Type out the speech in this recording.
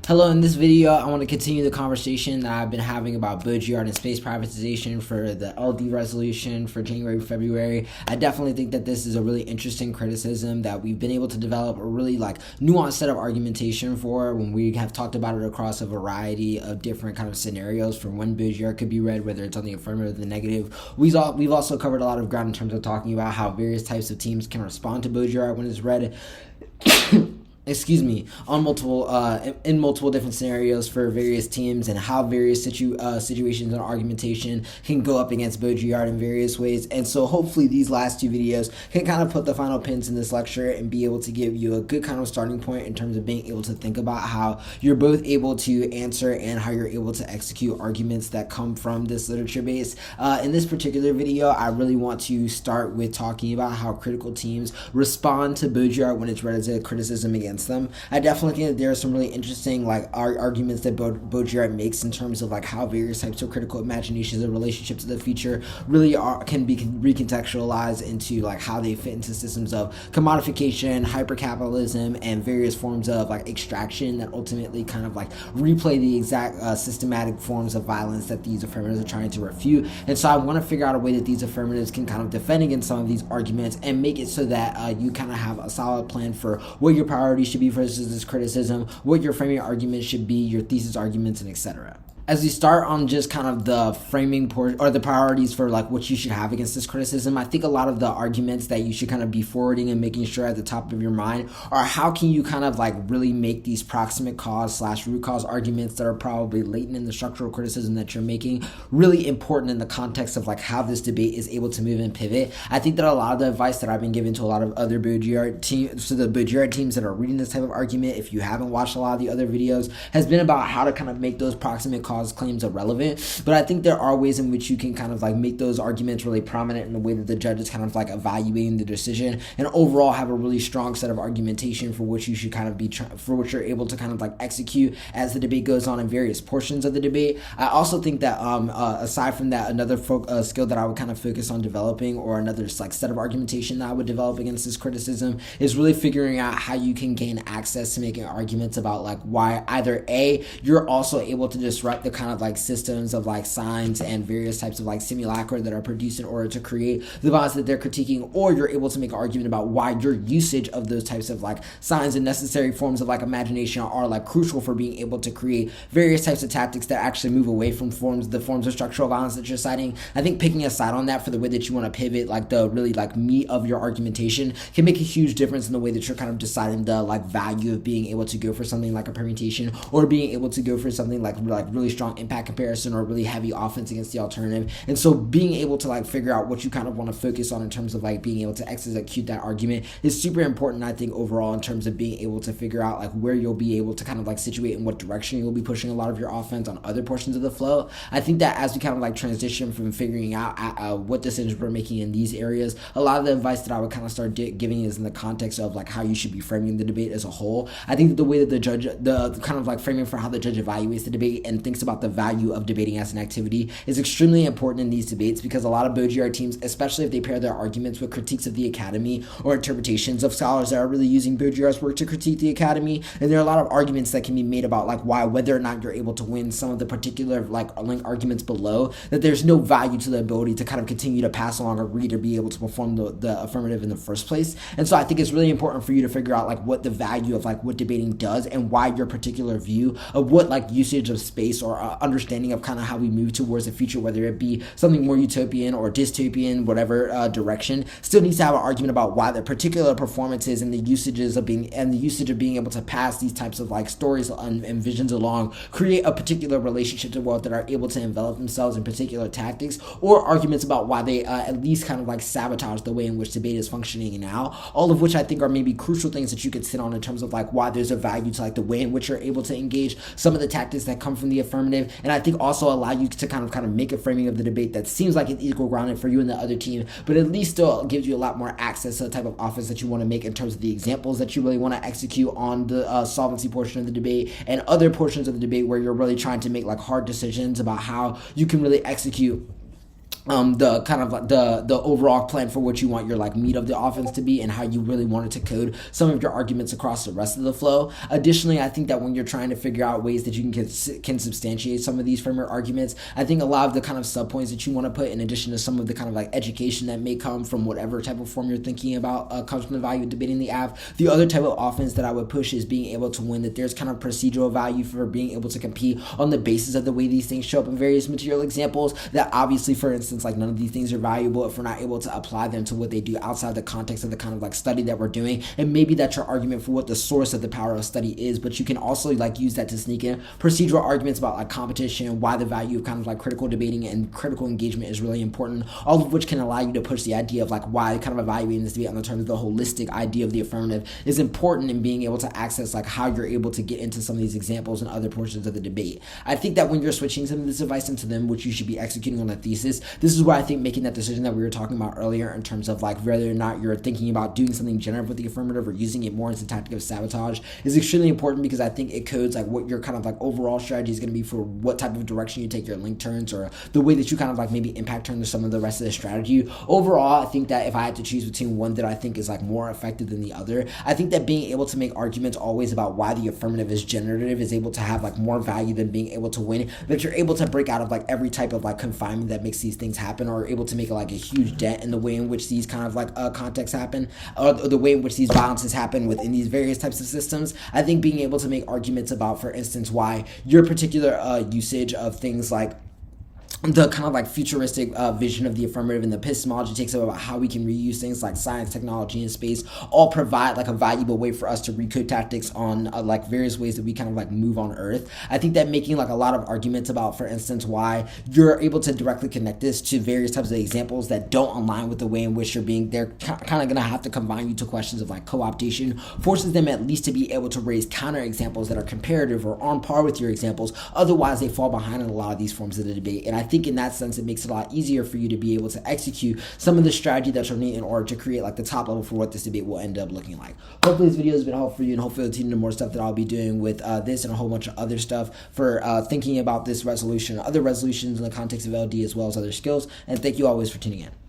Hello, in this video, I want to continue the conversation that I've been having about Baudrillard and space privatization for the LD resolution for January, February. I definitely think that this is a really interesting criticism that we've been able to develop a really nuanced set of argumentation for when we have talked about it across a variety of different kind of scenarios for when Baudrillard could be read, whether it's on the affirmative or the negative. We've also covered a lot of ground in terms of talking about how various types of teams can respond to Baudrillard when it's read. On multiple different scenarios for various teams, and how various situations and argumentation can go up against Baudrillard in various ways. And so hopefully these last two videos can kind of put the final pins in this lecture and be able to give you a good kind of starting point in terms of being able to think about how you're both able to answer and how you're able to execute arguments that come from this literature base. In this particular video, I really want to start with talking about how critical teams respond to Baudrillard when it's read as a criticism against them. I definitely think that there are some really interesting arguments that Baudrillard makes in terms of how various types of critical imaginations in relationship to the future really can be recontextualized into how they fit into systems of commodification, hypercapitalism, and various forms of extraction that ultimately kind of replay the exact systematic forms of violence that these affirmatives are trying to refute. And so I want to figure out a way that these affirmatives can kind of defend against some of these arguments and make it so that you kind of have a solid plan for what your priorities should be versus this criticism, what your framing arguments should be, your thesis arguments, and etc. As we start on just kind of the framing portion or the priorities for what you should have against this criticism, I think a lot of the arguments that you should kind of be forwarding and making sure at the top of your mind are how can you kind of really make these proximate cause / root cause arguments that are probably latent in the structural criticism that you're making really important in the context of how this debate is able to move and pivot. I think that a lot of the advice that I've been giving to a lot of other Baudrillard teams, so the Baudrillard teams that are reading this type of argument, if you haven't watched a lot of the other videos, has been about how to kind of make those proximate cause claims irrelevant. But I think there are ways in which you can kind of make those arguments really prominent in the way that the judge is kind of evaluating the decision, and overall have a really strong set of argumentation for which you should kind of be for which you're able to kind of execute as the debate goes on in various portions of the debate. I also think that aside from that, another skill that I would kind of focus on developing, or another set of argumentation that I would develop against this criticism, is really figuring out how you can gain access to making arguments about why either A, you're also able to disrupt the kind of systems of signs and various types of simulacra that are produced in order to create the violence that they're critiquing, or you're able to make an argument about why your usage of those types of signs and necessary forms of imagination are crucial for being able to create various types of tactics that actually move away from the forms of structural violence that you're citing. I think picking a side on that for the way that you want to pivot the really meat of your argumentation can make a huge difference in the way that you're kind of deciding the value of being able to go for something like a permutation, or being able to go for something really strong impact comparison or really heavy offense against the alternative. And so being able to figure out what you kind of want to focus on in terms of being able to execute that argument is super important, I think, overall, in terms of being able to figure out where you'll be able to kind of situate in what direction you'll be pushing a lot of your offense on other portions of the flow. I think that as we kind of transition from figuring out what decisions we're making in these areas, a lot of the advice that I would kind of start giving is in the context of how you should be framing the debate as a whole. I think that the way that the judge, the kind of framing for how the judge evaluates the debate and thinks about the value of debating as an activity is extremely important in these debates, because a lot of Baudrillard teams, especially if they pair their arguments with critiques of the academy or interpretations of scholars that are really using Baudrillard's work to critique the academy, and there are a lot of arguments that can be made about why, whether or not you're able to win some of the particular link arguments below, that there's no value to the ability to kind of continue to pass along or read or be able to perform the affirmative in the first place. And so I think it's really important for you to figure out what the value of what debating does, and why your particular view of what usage of space or understanding of kind of how we move towards the future, whether it be something more utopian or dystopian, whatever direction, still needs to have an argument about why the particular performances and the usages of being able to pass these types of stories and visions along create a particular relationship to the world that are able to envelop themselves in particular tactics, or arguments about why they at least kind of sabotage the way in which debate is functioning now, all of which I think are maybe crucial things that you could sit on in terms of why there's a value to the way in which you're able to engage some of the tactics that come from the affirmative, and I think also allow you to kind of make a framing of the debate that seems like it's equal grounded for you and the other team, but at least still gives you a lot more access to the type of offense that you want to make in terms of the examples that you really want to execute on the solvency portion of the debate, and other portions of the debate where you're really trying to make hard decisions about how you can really execute the kind of like the overall plan for what you want your like meat of the offense to be and how you really wanted to code some of your arguments across the rest of the flow. Additionally, I think that when you're trying to figure out ways that you can substantiate some of these framework arguments, I think a lot of the kind of subpoints that you want to put in addition to some of the kind of like education that may come from whatever type of form you're thinking about comes from the value of debating the app. The other type of offense that I would push is being able to win, that there's kind of procedural value for being able to compete on the basis of the way these things show up in various material examples, that obviously, for instance, like none of these things are valuable if we're not able to apply them to what they do outside the context of the kind of like study that we're doing. And maybe that's your argument for what the source of the power of study is, but you can also like use that to sneak in procedural arguments about like competition, why the value of kind of like critical debating and critical engagement is really important, all of which can allow you to push the idea of like why kind of evaluating this debate on the terms of the holistic idea of the affirmative is important in being able to access like how you're able to get into some of these examples and other portions of the debate. I think that when you're switching some of this advice into them, which you should be executing on a thesis, this is where I think making that decision that we were talking about earlier in terms of like whether or not you're thinking about doing something generative with the affirmative or using it more as a tactic of sabotage is extremely important, because I think it codes like what your kind of like overall strategy is going to be for what type of direction you take your link turns, or the way that you kind of like maybe impact turn to some of the rest of the strategy. Overall, I think that if I had to choose between one that I think is like more effective than the other, I think that being able to make arguments always about why the affirmative is generative is able to have like more value than being able to win, that you're able to break out of like every type of like confinement that makes these things happen, or able to make like a huge dent in the way in which these kind of like contexts happen, or the way in which these violences happen within these various types of systems. I think being able to make arguments about, for instance, why your particular usage of things like the kind of like futuristic vision of the affirmative and the epistemology takes up about how we can reuse things like science, technology, and space all provide like a valuable way for us to recode tactics on like various ways that we kind of like move on Earth. I think that making like a lot of arguments about, for instance, why you're able to directly connect this to various types of examples that don't align with the way in which you're being, they're kind of going to have to combine you to questions of like co-optation, forces them at least to be able to raise counter examples that are comparative or on par with your examples. Otherwise, they fall behind in a lot of these forms of the debate. And I think in that sense, it makes it a lot easier for you to be able to execute some of the strategy that you'll need in order to create like the top level for what this debate will end up looking like. Hopefully this video has been helpful for you, and hopefully it'll teach you more stuff that I'll be doing with this and a whole bunch of other stuff for thinking about this resolution, other resolutions in the context of LD, as well as other skills. And thank you always for tuning in.